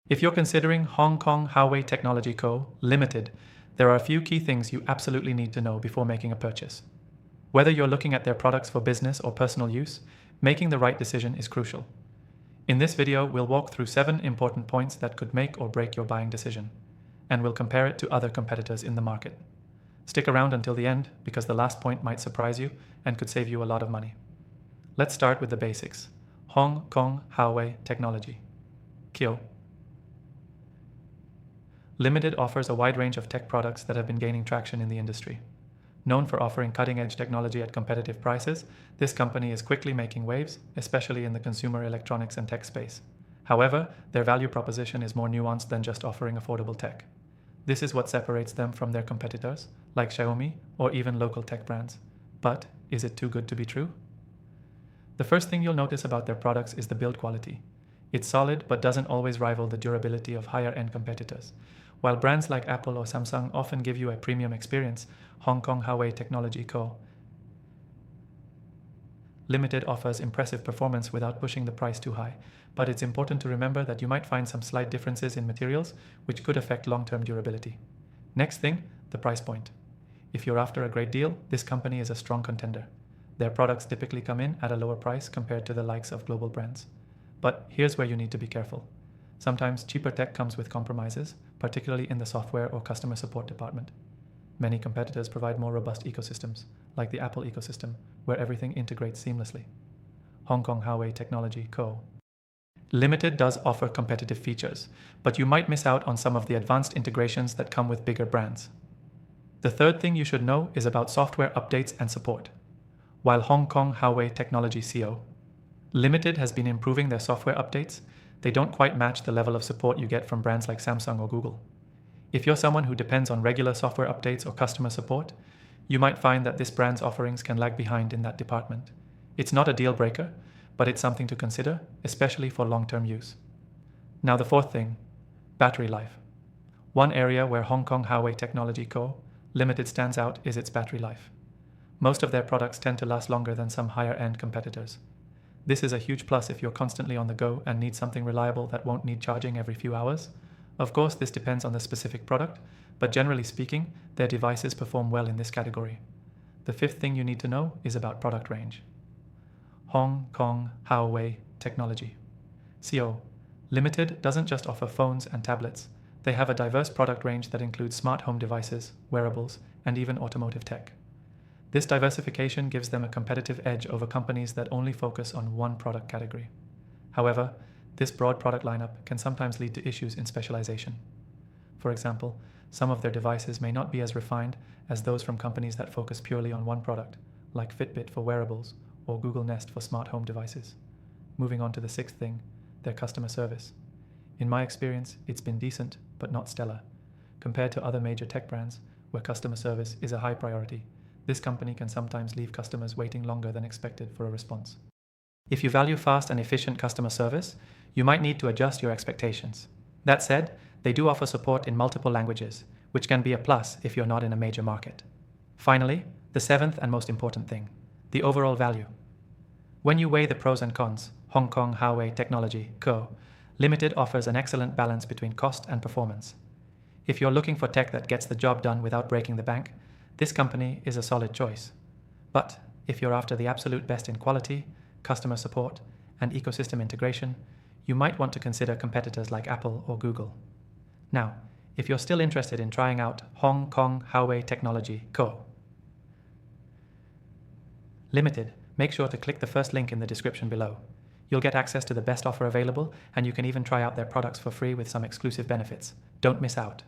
If you're considering Hong Kong HAOWEI Technology Co. Limited, there are a few key things you absolutely need to know before making a purchase. Whether you're looking at their products for business or personal use, making the right decision is crucial. In this video, we'll walk through 7 important points that could make or break your buying decision, and we'll compare it to other competitors in the market. Stick around until the end because the last point might surprise you and could save you a lot of money. Let's start with the basics. Hong Kong HAOWEI Technology Co. Limited offers a wide range of tech products that have been gaining traction in the industry. Known for offering cutting-edge technology at competitive prices, this company is quickly making waves, especially in the consumer electronics and tech space. However, their value proposition is more nuanced than just offering affordable tech. This is what separates them from their competitors, like Xiaomi or even local tech brands. But is it too good to be true? The first thing you'll notice about their products is the build quality. It's solid but doesn't always rival the durability of higher-end competitors. While brands like Apple or Samsung often give you a premium experience, Hong Kong HAOWEI Technology Co. Limited offers impressive performance without pushing the price too high, but it's important to remember that you might find some slight differences in materials which could affect long-term durability. Next thing, the price point. If you're after a great deal, this company is a strong contender. Their products typically come in at a lower price compared to the likes of global brands. But here's where you need to be careful. Sometimes cheaper tech comes with compromises, particularly in the software or customer support department. Many competitors provide more robust ecosystems, like the Apple ecosystem, where everything integrates seamlessly. Hong Kong HAOWEI Technology Co. Limited does offer competitive features, but you might miss out on some of the advanced integrations that come with bigger brands. The third thing you should know is about software updates and support. While Hong Kong HAOWEI Technology Co. Limited has been improving their software updates, they don't quite match the level of support you get from brands like Samsung or Google. If you're someone who depends on regular software updates or customer support, you might find that this brand's offerings can lag behind in that department. It's not a deal breaker, but it's something to consider, especially for long-term use. Now the fourth thing, battery life. One area where Hong Kong HAOWEI Technology Co. Limited stands out is its battery life. Most of their products tend to last longer than some higher-end competitors. This is a huge plus if you're constantly on the go and need something reliable that won't need charging every few hours. Of course, this depends on the specific product, but generally speaking, their devices perform well in this category. The fifth thing you need to know is about product range. Hong Kong HAOWEI Technology Co. Limited doesn't just offer phones and tablets. They have a diverse product range that includes smart home devices, wearables, and even automotive tech. This diversification gives them a competitive edge over companies that only focus on one product category. However, this broad product lineup can sometimes lead to issues in specialization. For example, some of their devices may not be as refined as those from companies that focus purely on one product, like Fitbit for wearables or Google Nest for smart home devices. Moving on to the sixth thing, their customer service. In my experience, it's been decent, but not stellar. Compared to other major tech brands, where customer service is a high priority, this company can sometimes leave customers waiting longer than expected for a response. If you value fast and efficient customer service, you might need to adjust your expectations. That said, they do offer support in multiple languages, which can be a plus if you're not in a major market. Finally, the seventh and most important thing, the overall value. When you weigh the pros and cons, Hong Kong HAOWEI Technology Co. Limited offers an excellent balance between cost and performance. If you're looking for tech that gets the job done without breaking the bank, this company is a solid choice. But if you're after the absolute best in quality, customer support, and ecosystem integration, you might want to consider competitors like Apple or Google. Now, if you're still interested in trying out Hong Kong HAOWEI Technology Co. Limited, make sure to click the first link in the description below. You'll get access to the best offer available, and you can even try out their products for free with some exclusive benefits. Don't miss out.